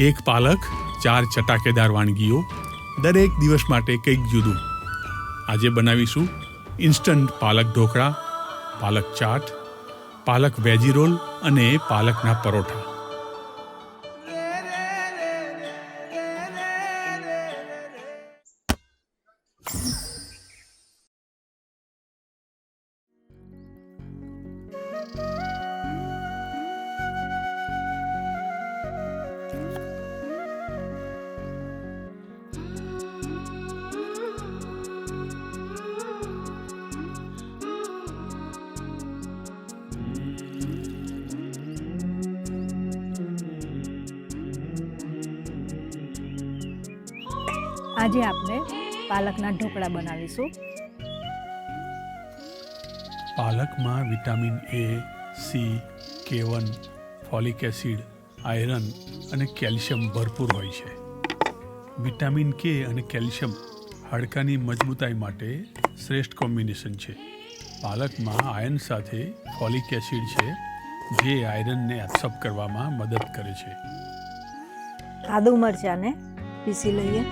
એક પાલક, 4 ચટાકેદાર વાનગીઓ, દરેક દિવસ માટે કંઈક જુદું. આજે બનાવીશું ઇન્સ્ટન્ટ પાલક ઢોકળા, પાલક ચાટ, પાલક વેજી રોલ અને પાલકના પરોઠા. આજે આપણે પાલકના ઢોકળા બનાવીશું. પાલકમાં vitamin A, C, K1, folic acid, iron અને કેલ્શિયમ ભરપૂર હોય છે. વિટામિન K અને કેલ્શિયમ હાડકાની મજબૂતાઈ માટે શ્રેષ્ઠ કોમ્બિનેશન છે. પાલકમાં આયર્ન સાથે ફોલિક એસિડ છે, જે આયરનને એબ્સોર્બ કરવામાં મદદ કરે છે. આદુ મરચાંને પીસી લઈએ.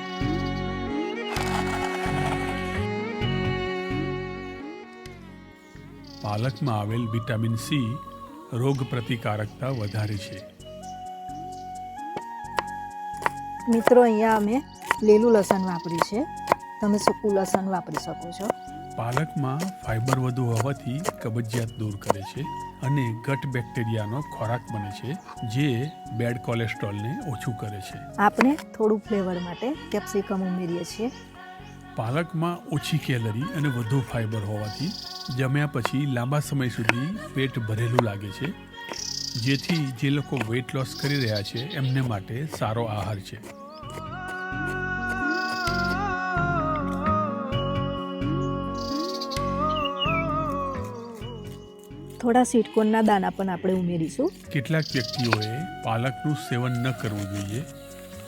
પાલકમાં આવેલ વિટામિન C રોગ પ્રતિકારકતા વધારે છે. મિત્રો, અહીંયા અમે લીલું લસણ વાપર્યું છે. તમે સૂકું લસણ વાપરી શકો છો. પાલકમાં ફાઇબર વધુ હોવાથી કબજિયાત દૂર કરે છે અને ગટ બેક્ટેરિયાનો ખોરાક બને છે, જે બેડ કોલેસ્ટ્રોલને ઓછું કરે છે. આપણે થોડું ફ્લેવર માટે કેપ્સિકમ ઉમેરીએ છીએ. પાલકમાં ઓછી કેલરી અને વધુ ફાઇબર હોવાથી જમ્યા પછી લાંબા સમય સુધી પેટ ભરેલું લાગે છે, જેથી જે લોકો વેઇટ લોસ કરી રહ્યા છે એમને માટે સારો આહાર છે. થોડા સ્વીટકોર્નના દાણા પણ આપણે ઉમેરીશું. કેટલાક વ્યક્તિઓએ પાલકનું સેવન ન કરવું જોઈએ.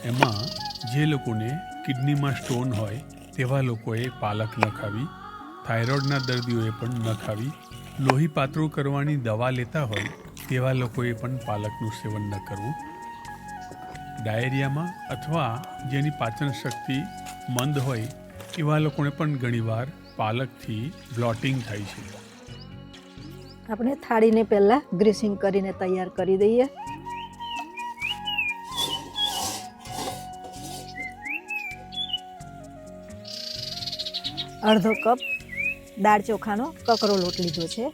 એમાં જે લોકોને કિડનીમાં સ્ટોન હોય તેવા લોકોએ પાલક ન ખાવી, થાઇરોઇડના દર્દીઓએ પણ ન ખાવી, લોહી પાતળું કરવાની દવા લેતા હોય તેવા લોકોએ પણ પાલકનું સેવન ન કરવું. ડાયેરિયામાં અથવા જેની પાચન શક્તિ મંદ હોય એવા લોકોને પણ ઘણીવાર પાલકથી બ્લોટિંગ થાય છે. આપણે થાળીને પહેલાં ગ્રીસિંગ કરીને તૈયાર કરી દઈએ. અડધો કપ દાળ ચોખાનો કકરો લોટ લીધો છે.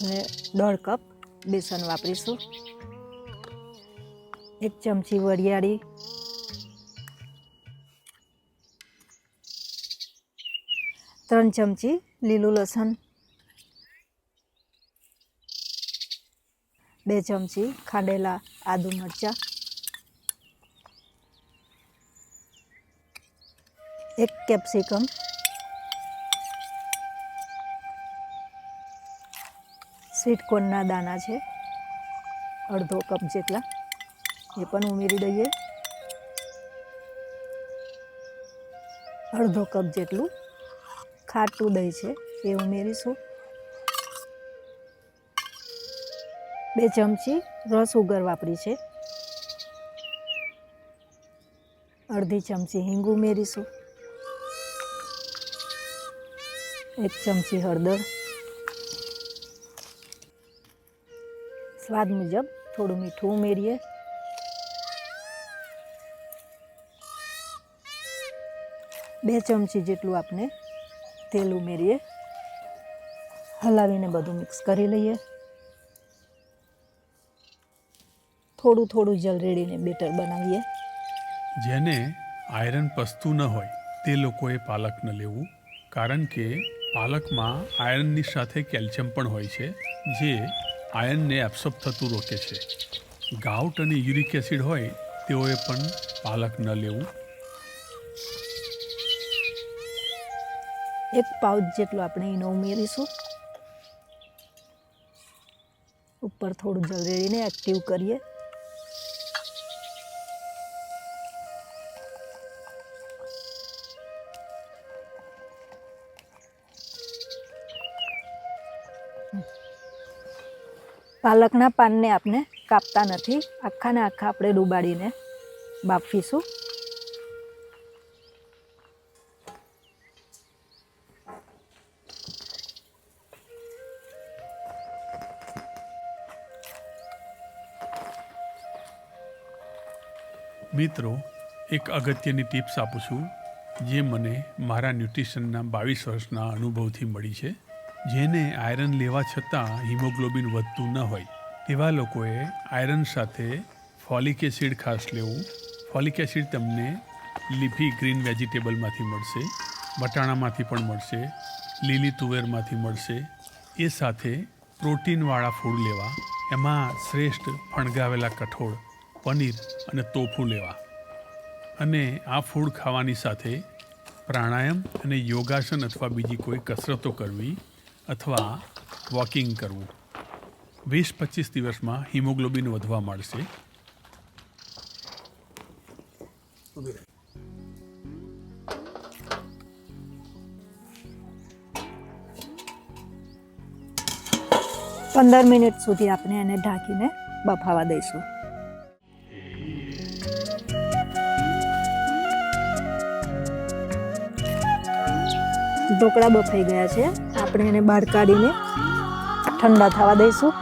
અને 1.5 કપ બેસન વાપરીશું. 1 ચમચી વરિયાળી, 3 ચમચી લીલું લસણ, 2 ચમચી ખાંડેલા આદુ મરચાં, 1 કેપ્સિકમ, સ્વીટકોર્નના દાણા છે અડધો કપ જેટલા, એ પણ ઉમેરી દઈએ. અડધો કપ જેટલું ખાટું દહીં છે એ ઉમેરીશું. 2 ચમચી રસ ઉગર વાપરી છે. અડધી ચમચી હિંગ ઉમેરીશું. 1 ચમચી હળદર. સ્વાદ મુજબ થોડું મીઠું ઉમેરીએ. બે ચમચી જેટલું આપણે તેલ ઉમેરીએ. હલાવીને બધું મિક્સ કરી લઈએ. થોડું થોડું જલ રેડીને બેટર બનાવીએ. જેને આયરન પચતું ન હોય તે લોકોએ પાલક ન લેવું, કારણ કે પાલકમાં આયરનની સાથે કેલ્શિયમ પણ હોય છે, જે આયરનને એબ્સોર્બ થતું રોકે છે. ગાઉટ અને યુરિક એસિડ હોય તેઓએ પણ પાલક ન લેવું. 1 પાઉચ જેટલો આપણે ઈનો ઉમેરીશું. ઉપર થોડું જલ રેડીને એક્ટિવ કરીએ. પાલકના પાનને આપણે કાપતા નથી, આખાને આખા આપણે ડૂબાડીને બાફીશું. મિત્રો, એક અગત્યની ટિપ્સ આપું છું જે મને મારા ન્યુટ્રિશનના 22 વર્ષના અનુભવથી મળી છે. જેને આયરન લેવા છતાં હિમોગ્લોબિન વધતું ન હોય તેવા લોકોએ આયરન સાથે ફોલિક એસિડ ખાસ લેવું. ફોલિક એસિડ તમને લીફી ગ્રીન વેજીટેબલમાંથી મળશે, બટાણામાંથી પણ મળશે, લીલી તુવેરમાંથી મળશે. એ સાથે પ્રોટીનવાળા ફૂડ લેવા. એમાં શ્રેષ્ઠ ફણગાવેલા કઠોળ, પનીર અને તોફું લેવા. અને આ ફૂડ ખાવાની સાથે પ્રાણાયામ અને યોગાસન અથવા બીજી કોઈ કસરતો કરવી અથવા વોકિંગ કરવું. 20-25 દિવસમાં હિમોગ્લોબિન વધવા માંડશે. પંદર મિનિટ સુધી આપણે એને ઢાંકીને બફાવા દઈશું. ઢોકળા બફાઈ ગયા છે. આપણે એને બહાર કાઢીને ઠંડા થવા દઈશું.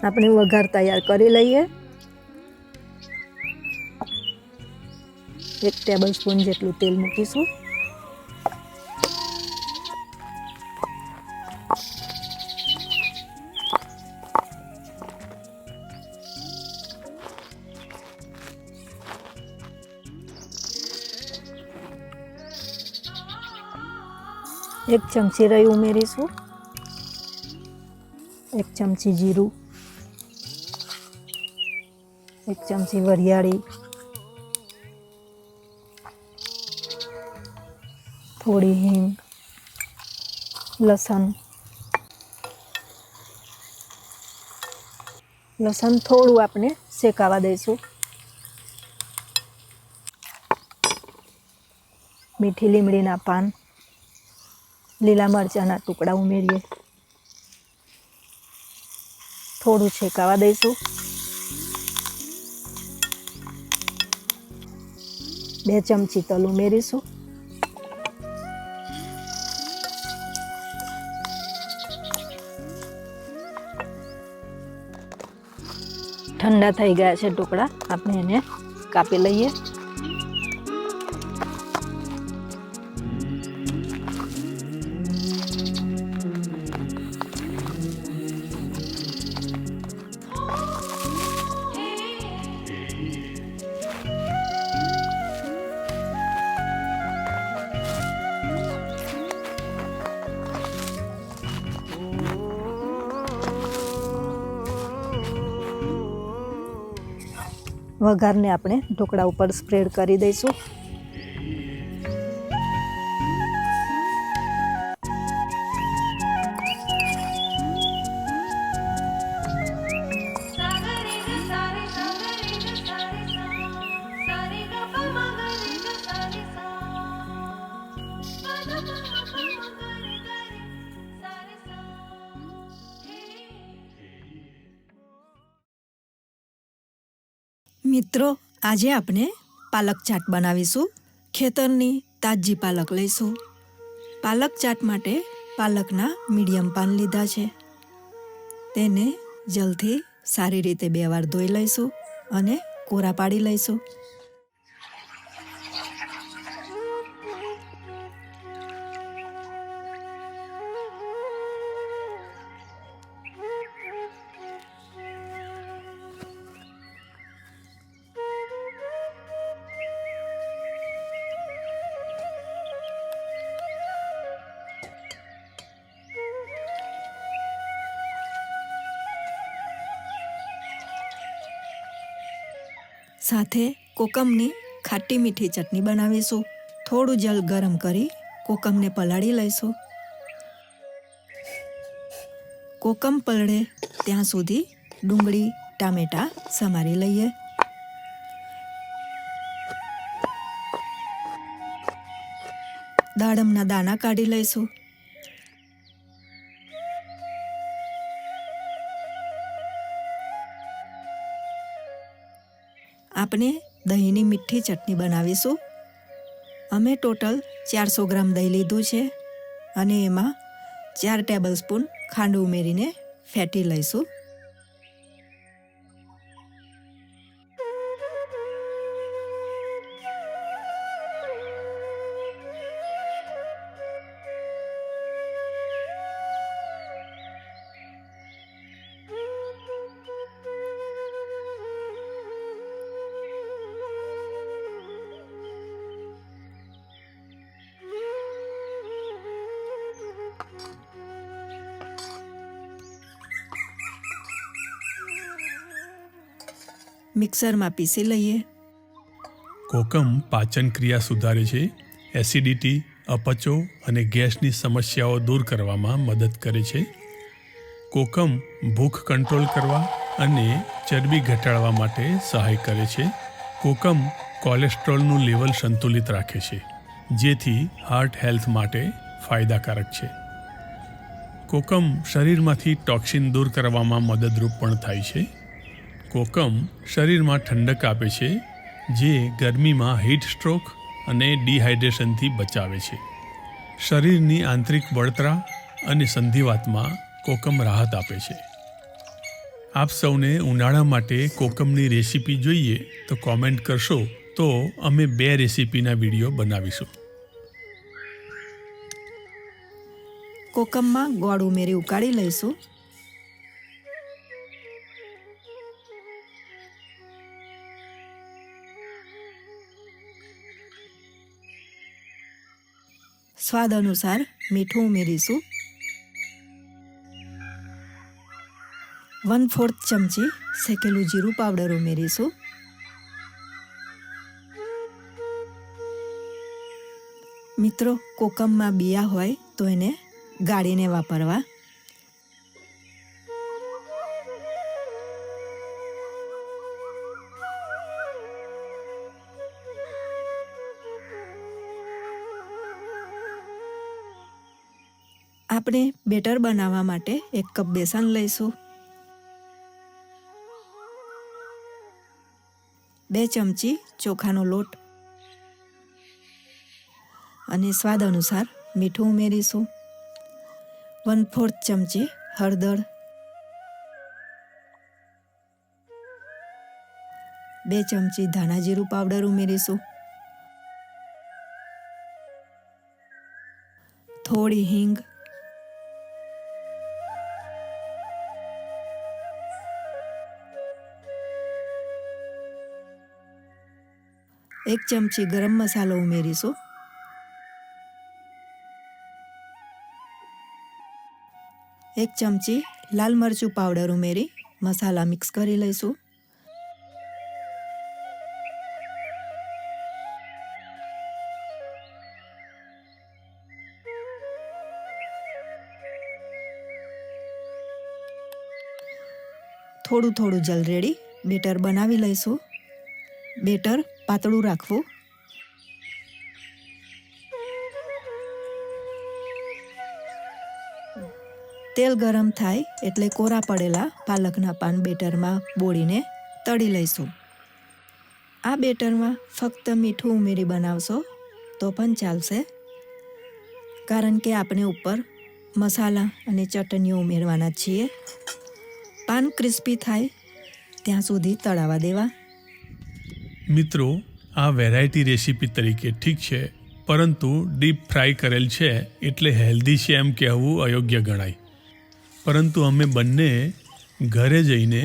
આપણે વઘાર તૈયાર કરી લઈએ. 1 ટેબલ સ્પૂન જેટલું તેલ મૂકીશું. એક ચમચી રાઈ ઉમેરીશું, 1 ચમચી જીરું, 1 ચમચી વરિયાળી, થોડી હિંગ, લસણ થોડું આપણે શેકાવા દઈશું. મીઠી લીમડીના પાન, લીલા મરચાંના ટુકડા ઉમેરીએ. થોડું શેકાવા દઈશું. 2 ચમચી તલ ઉમેરીશું. ઠંડા થઈ ગયા છે ટુકડા, આપણે એને કાપી લઈએ. વઘારને આપણે ઢોકળા ઉપર સ્પ્રેડ કરી દઈશું. મિત્રો, આજે આપણે પાલક ચાટ બનાવીશું. ખેતરની તાજી પાલક લઈશું. પાલક ચાટ માટે પાલકના મીડિયમ પાન લીધા છે. તેને જલથી સારી રીતે 2 વાર ધોઈ લઈશું અને કોરા પાડી લઈશું. સાથે કોકમની ખાટી મીઠી ચટણી બનાવીશું. થોડું જલ ગરમ કરી કોકમને પલાળી લઈશું. કોકમ પલળે ત્યાં સુધી ડુંગળી ટામેટાં સમારી લઈએ. દાડમના દાણા કાઢી લઈશું. આપણે દહીંની મીઠી ચટણી બનાવીશું. અમે ટોટલ 400 ગ્રામ દહીં લીધું છે અને એમાં 4 ટેબલ સ્પૂન ખાંડ ઉમેરીને ફેટી લઈશું. મિક્સરમાં પીસી લઈએ. કોકમ પાચન ક્રિયા સુધારે છે, એસિડિટી, અપચો અને ગેસની સમસ્યાઓ દૂર કરવામાં મદદ કરે છે. કોકમ ભૂખ કંટ્રોલ કરવા અને ચરબી ઘટાડવા માટે સહાય કરે છે. કોકમ કોલેસ્ટ્રોલનું લેવલ સંતુલિત રાખે છે, જેથી હાર્ટ હેલ્થ માટે ફાયદાકારક છે. કોકમ શરીરમાંથી ટોક્સિન દૂર કરવામાં મદદરૂપ પણ થાય છે. કોકમ શરીરમાં ઠંડક આપે છે, જે ગરમીમાં હીટ સ્ટ્રોક અને ડિહાઇડ્રેશનથી બચાવે છે. શરીરની આંતરિક બળતરા અને સંધિવાતમાં કોકમ રાહત આપે છે. આપ સૌને ઉનાળા માટે કોકમની રેસીપી જોઈએ તો કોમેન્ટ કરશો તો અમે 2 રેસીપીના વિડીયો બનાવીશું. કોકમમાં ગોળ ઉમેરી ઉકાળી લઈશું. સ્વાદ અનુસાર મીઠું ઉમેરીશું. 1/4 ચમચી શેકેલું જીરું પાવડર ઉમેરીશું. મિત્રો, કોકમમાં બિયા હોય તો એને ગાળીને વાપરવા. આપણે બેટર બનાવવા માટે 1 કપ બેસન લઈશું. 2 ચમચી ચોખાનો લોટ અને સ્વાદ અનુસાર મીઠું ઉમેરીશું. 1/4 ચમચી હળદર, 2 ચમચી ધાણા જીરું પાવડર ઉમેરીશું. થોડી હિંગ, 1 ચમચી ગરમ મસાલો ઉમેરીશું. 1 ચમચી લાલ મરચું પાવડર ઉમેરી મસાલા મિક્સ કરી લઈશું. થોડું થોડું જલ રેડી બેટર બનાવી લઈશું. બેટર પાતળું રાખવું. તેલ ગરમ થાય એટલે કોરા પડેલા પાલકના પાન બેટરમાં બોળીને તળી લઈશું. આ બેટરમાં ફક્ત મીઠું ઉમેરી બનાવશો તો પણ ચાલશે, કારણ કે આપણે ઉપર મસાલા અને ચટણીઓ ઉમેરવાના છીએ. પાન ક્રિસ્પી થાય ત્યાં સુધી તળાવા દેવા. મિત્રો, આ વેરાયટી રેસીપી તરીકે ઠીક છે, પરંતુ ડીપ ફ્રાય કરેલ છે એટલે હેલ્ધી છે એમ કહેવું અયોગ્ય ગણાય. પરંતુ અમે બંને ઘરે જઈને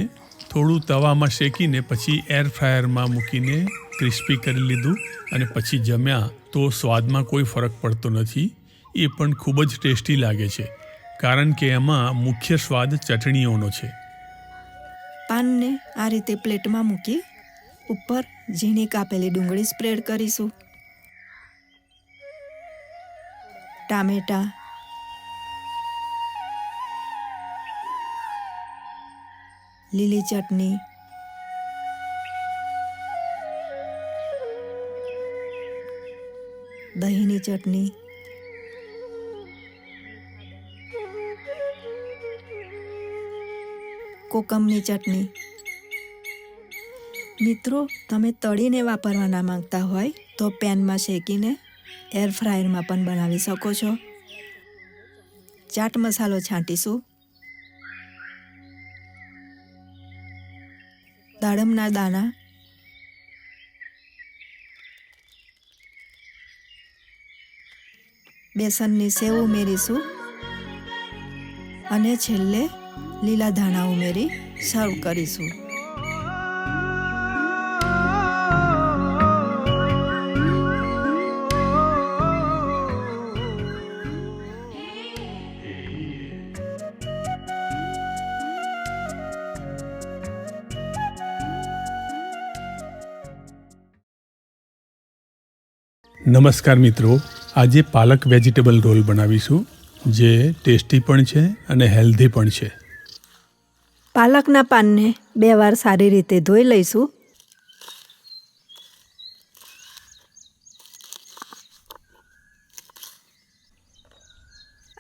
થોડું તવામાં શેકીને પછી એર ફ્રાયરમાં મૂકીને ક્રિસ્પી કરી લીધું અને પછી જમ્યા તો સ્વાદમાં કોઈ ફરક પડતો નથી. એ પણ ખૂબ જ ટેસ્ટી લાગે છે, કારણ કે એમાં મુખ્ય સ્વાદ ચટણીઓનો છે. પાનને આ રીતે પ્લેટમાં મૂકી ઉપર ઝીણી કાપેલી ડુંગળી સ્પ્રેડ કરીશું. ટામેટાં, લીલી ચટણી, દહીંની ચટણી, કોકમની ચટણી. મિત્રો, તમે તળીને વાપરવા ના માંગતા હોય તો પેનમાં શેકીને એર ફ્રાયરમાં પણ બનાવી શકો છો. ચાટ મસાલો છાંટીશું. દાડમના દાણા, બેસનની સેવ ઉમેરીશું અને છેલ્લે લીલા ધાણા ઉમેરી સર્વ કરીશું. નમસ્કાર મિત્રો, આજે પાલક વેજીટેબલ રોલ બનાવીશું જે ટેસ્ટી પણ છે અને હેલ્ધી પણ છે. પાલકના પાનને 2 વાર સારી રીતે ધોઈ લઈશું.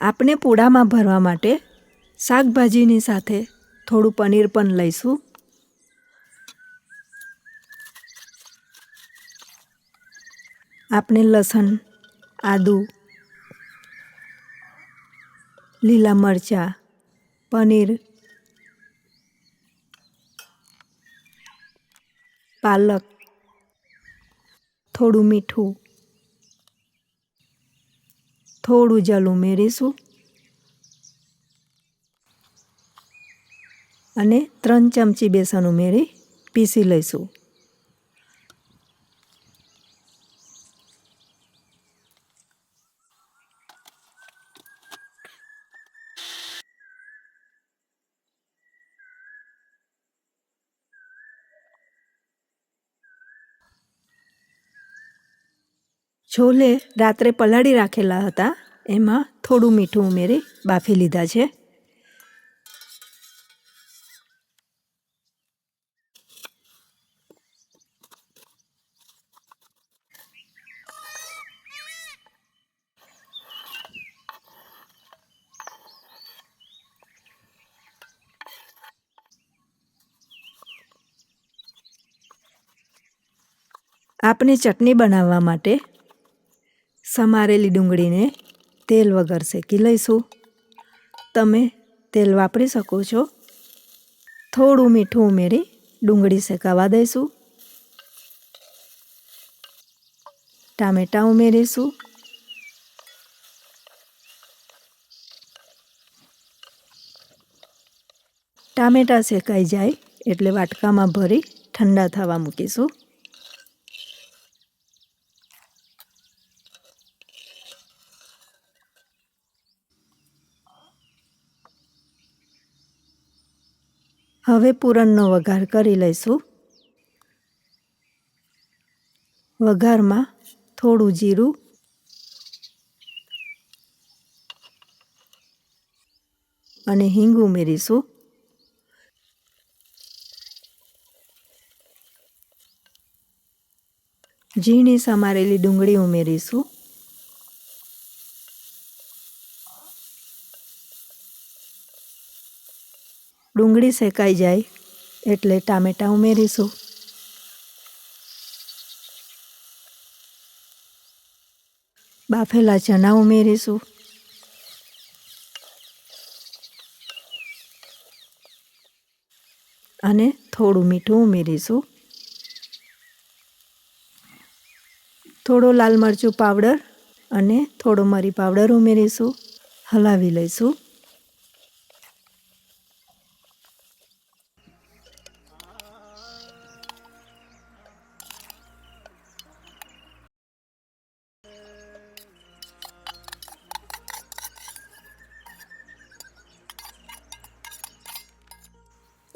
આપણે પૂડામાં ભરવા માટે શાકભાજીની સાથે થોડું પનીર પણ લઈશું. આપણે લસણ, આદુ, લીલા મરચાં, પનીર, પાલક, થોડું મીઠું, થોડું જલ ઉમેરીશું અને 3 ચમચી બેસન ઉમેરી પીસી લઈશું. છોલે રાત્રે પલાળી રાખેલા હતા, એમાં થોડું મીઠું ઉમેરી બાફી લીધા છે. આપણે ચટણી બનાવવા માટે સમારેલી ડુંગળીને તેલ વગર શેકી લઈશું. તમે તેલ વાપરી શકો છો. થોડું મીઠું ઉમેરી ડુંગળી શેકાવા દઈશું. ટામેટાં ઉમેરીશું. ટામેટાં શેકાઈ જાય એટલે વાટકામાં ભરી ઠંડા થવા મૂકીશું. હવે પૂરણનો વઘાર કરી લઈશું. વઘારમાં થોડું જીરું, અને હિંગ ઉમેરીશું. ઝીણી સમારેલી ડુંગળી ઉમેરીશું. ડુંગળી શેકાઈ જાય એટલે ટામેટાં ઉમેરીશું. બાફેલા ચણા ઉમેરીશું. અને થોડું મીઠું ઉમેરીશું. થોડો લાલ મરચું પાવડર અને થોડો મરી પાવડર ઉમેરીશું. હલાવી લઈશું.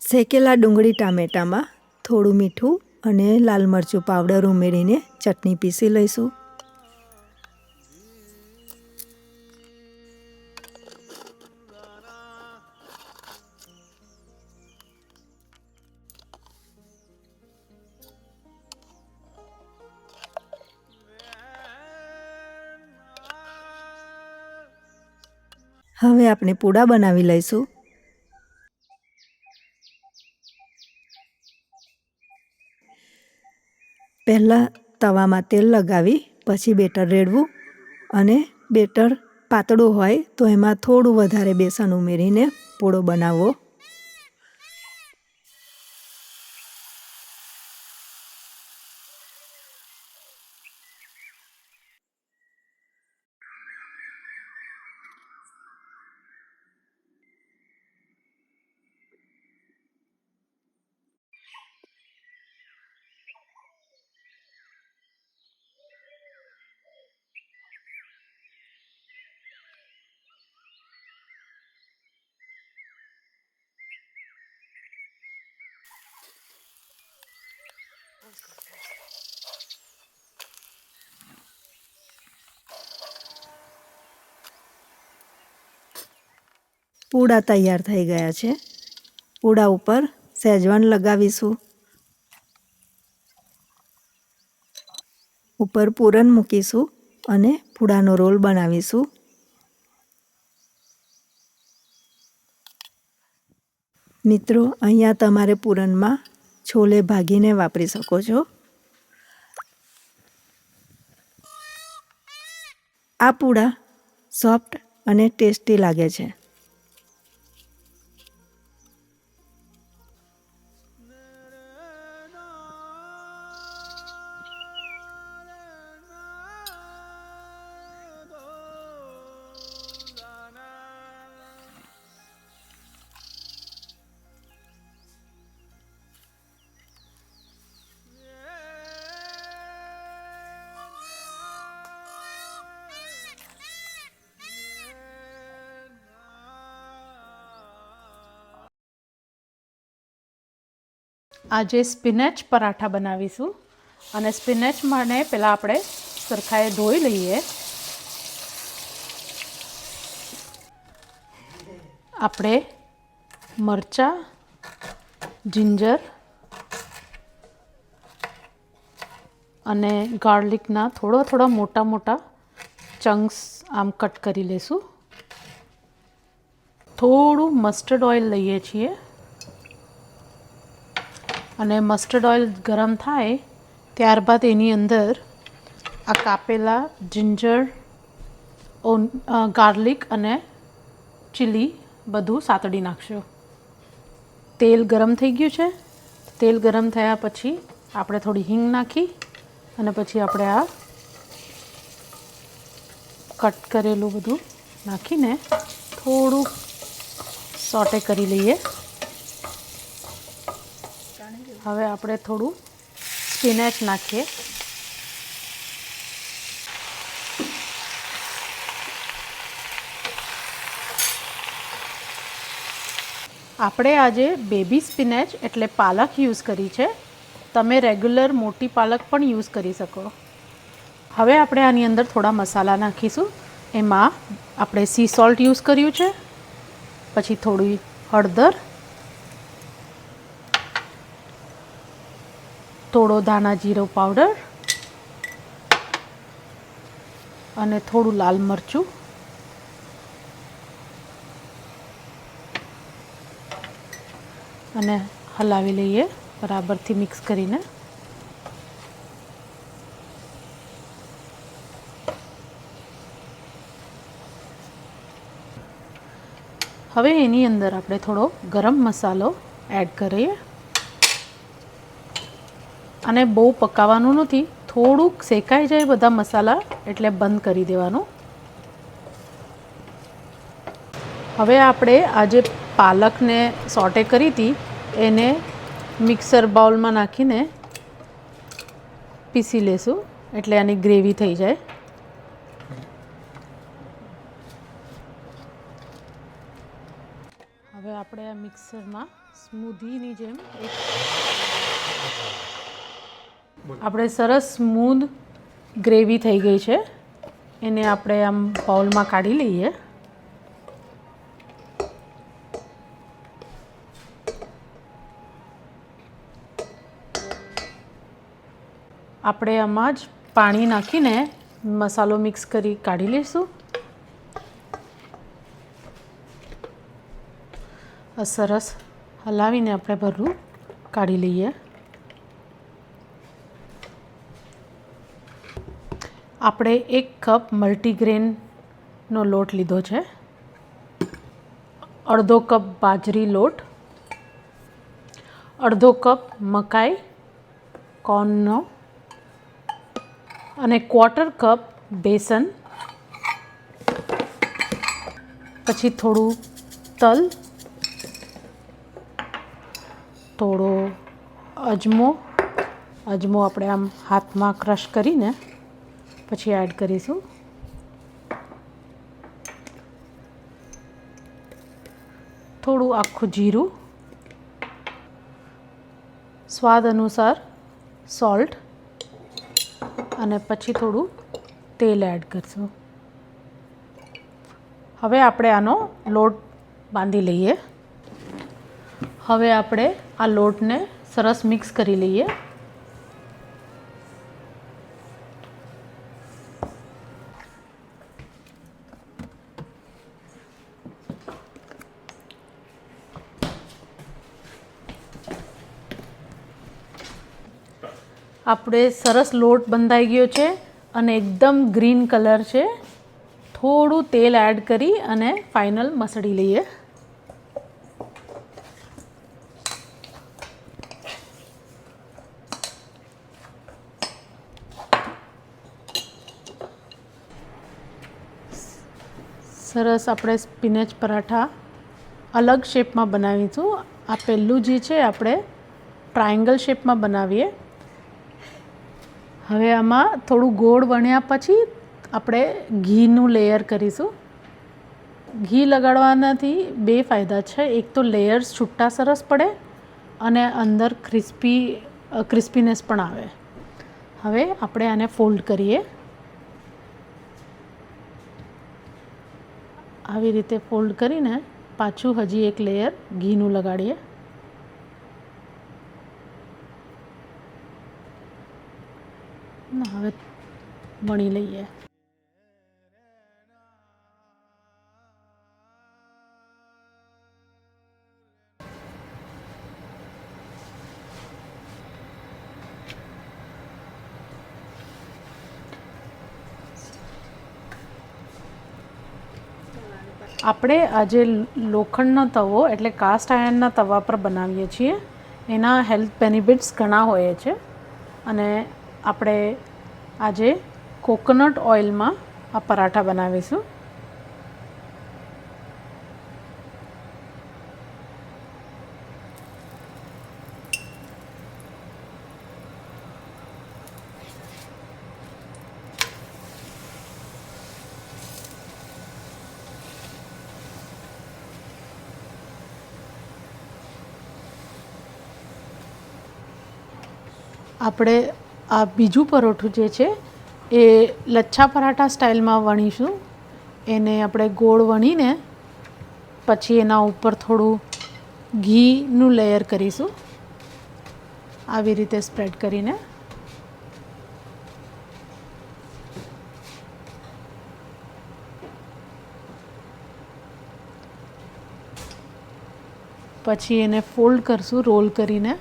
શેકેલા ડુંગળી ટામેટામાં થોડું મીઠું અને લાલ મરચું પાવડર ઉમેરીને ચટણી પીસી લઈશું. હવે આપણે પૂડા બનાવી લઈશું. પહેલાં તવામાં તેલ લગાવી પછી બેટર રેડવું અને બેટર પાતળું હોય તો એમાં થોડું વધારે બેસન ઉમેરીને પૂડો બનાવવો. પૂડા તૈયાર થઈ ગયા છે. પૂડા ઉપર સેજવાન લગાવીશું. ઉપર પૂરણ મૂકીશું અને પૂડાનો રોલ બનાવીશું. મિત્રો, અહીંયા તમારે પૂરણમાં છોલે ભાગીને વાપરી શકો છો. આ પૂડા સોફ્ટ અને ટેસ્ટી લાગે છે. આજે સ્પિનેચ પરાઠા બનાવીશું અને સ્પિનેચ માટે પહેલાં આપણે સરખાએ ધોઈ લઈએ. આપણે મરચાં, જિંજર અને ગાર્લિકના થોડા મોટા મોટા ચંક્સ આમ કટ કરી લઈશું. થોડું મસ્ટર્ડ ઓઇલ લઈએ છીએ અને મસ્ટર્ડ ઓઇલ ગરમ થાય ત્યારબાદ એની અંદર આ કાપેલા જિંજર, ગાર્લિક અને ચીલી બધું સાતડી નાખશો. તેલ ગરમ થઈ ગયું છે. તેલ ગરમ થયા પછી આપણે થોડી હિંગ નાખી અને પછી આપણે આ કટ કરેલું બધું નાખીને થોડું સોટે કરી લઈએ. હવે આપણે થોડું સ્પિનેચ નાખીએ. આપણે આજે બેબી સ્પિનેચ એટલે પાલક યુઝ કરી છે. તમે રેગ્યુલર મોટી પાલક પણ યુઝ કરી શકો. હવે આપણે આની અંદર થોડા મસાલા નાખીશું. એમાં આપણે સી સોલ્ટ યુઝ કર્યું છે, પછી થોડી હળદર, થોડો ધાણા જીરો પાવડર અને થોડું લાલ મરચું અને હલાવી લઈએ બરાબરથી મિક્સ કરીને. હવે એની અંદર આપણે થોડો ગરમ મસાલો એડ કરીએ અને બહુ પકાવવાનું નથી. થોડુંક શેકાઈ જાય બધા મસાલા એટલે બંધ કરી દેવાનું. હવે આપણે આ જે પાલકને સોટે કરી હતી એને મિક્સર બાઉલમાં નાખીને પીસી લેશું એટલે આની ગ્રેવી થઈ જાય. હવે આપણે આ મિક્સરમાં સ્મૂધીની જેમ આપણે સરસ સ્મૂધ ગ્રેવી થઈ ગઈ છે. એને આપણે આમ બાઉલમાં કાઢી લઈએ. આપણે આમાં જ પાણી નાખીને મસાલો મિક્સ કરી કાઢી લઈશું. સરસ હલાવીને આપણે ભરવું કાઢી લઈએ. આપણે 1 કપ મલ્ટીગ્રેનનો લોટ લીધો છે, અડધો કપ બાજરી લોટ, અડધો કપ મકાઈ કોર્નનો અને 1/4 કપ બેસન, પછી થોડું તલ, થોડો અજમો આપણે આમ હાથમાં ક્રશ કરીને પછી એડ કરીશું, થોડું આખું જીરું, સ્વાદ અનુસાર સોલ્ટ અને પછી થોડું તેલ એડ કરશું. હવે આપણે આનો લોટ બાંધી લઈએ. હવે આપણે આ લોટને સરસ મિક્સ કરી લઈએ. આપણે સરસ લોટ બંધાઈ ગયો છે અને એકદમ ગ્રીન કલર છે. થોડું તેલ એડ કરી અને ફાઇનલ મસળી લઈએ. સરસ આપણે સ્પિનેચ પરાઠા અલગ શેપમાં બનાવીશું. આ પહેલું જે છે આપણે ટ્રાયેંગલ શેપમાં બનાવીએ. હવે આમાં થોડું ગોળ વણ્યા પછી આપણે ઘીનું લેયર કરીશું. ઘી લગાડવાનાથી 2 ફાયદા છે. એક તો લેયર્સ છૂટા સરસ પડે અને અંદર ક્રિસ્પીનેસ પણ આવે. હવે આપણે આને ફોલ્ડ કરીએ. આવી રીતે ફોલ્ડ કરીને પાછું હજી એક લેયર ઘીનું લગાડીએ. હવે વણી લઈએ. આપણે આજે લોખંડનો તવો એટલે કાસ્ટ આયર્નના તવા પર બનાવીએ છીએ. એના હેલ્થ બેનિફિટ્સ ઘણા હોય છે અને આપણે આજે કોકોનટ ઓઇલમાં આ પરાઠા બનાવીશું. આપણે આ બીજું પરોઠું જે છે એ લચ્છા પરાઠા સ્ટાઇલમાં વણીશું. એને આપણે ગોળ વણીને પછી એના ઉપર થોડું ઘીનું લેયર કરીશું, આવી રીતે સ્પ્રેડ કરીને. પછી એને ફોલ્ડ કરશું રોલ કરીને.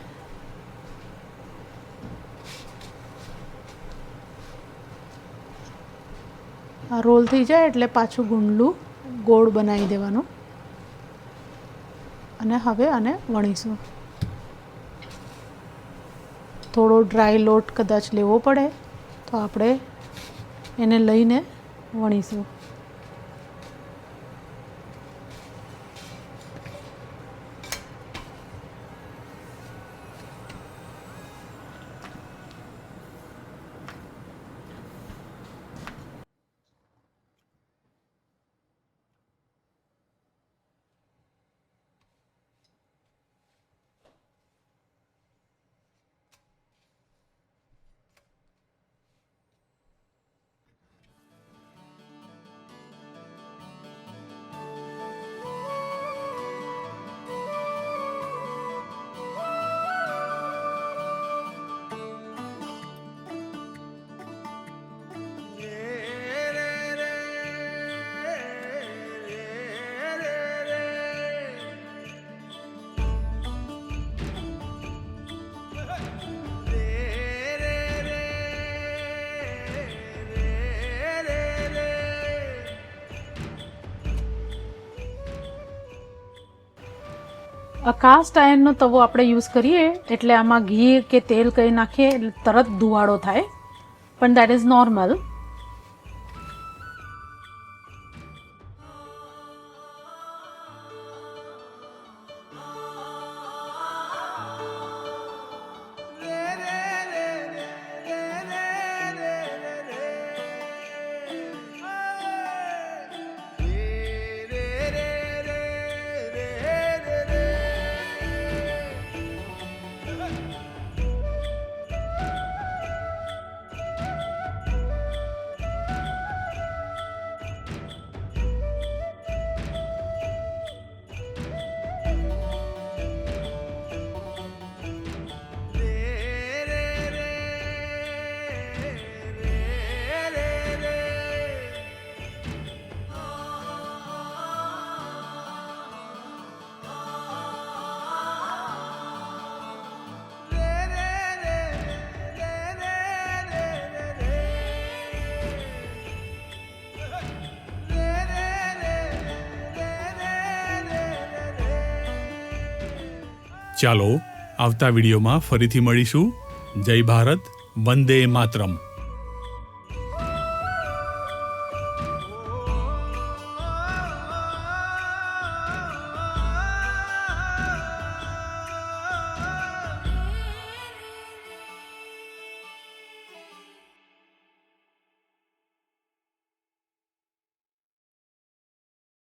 આ રોલ થઈ જાય એટલે પાછું ગુંડલું ગોળ બનાવી દેવાનું અને હવે આને વણીશું. થોડો ડ્રાય લોટ કદાચ લેવો પડે તો આપણે એને લઈને વણીશું. કાસ્ટ આયર્નનો તવો આપણે યુઝ કરીએ એટલે આમાં ઘી કે તેલ કંઈ નાખીએ એટલે તરત ધુવાળો થાય, પણ દેટ ઇઝ નોર્મલ. ચાલો આવતા વિડીયોમાં ફરીથી મળીશું. જય ભારત, વંદે માતરમ.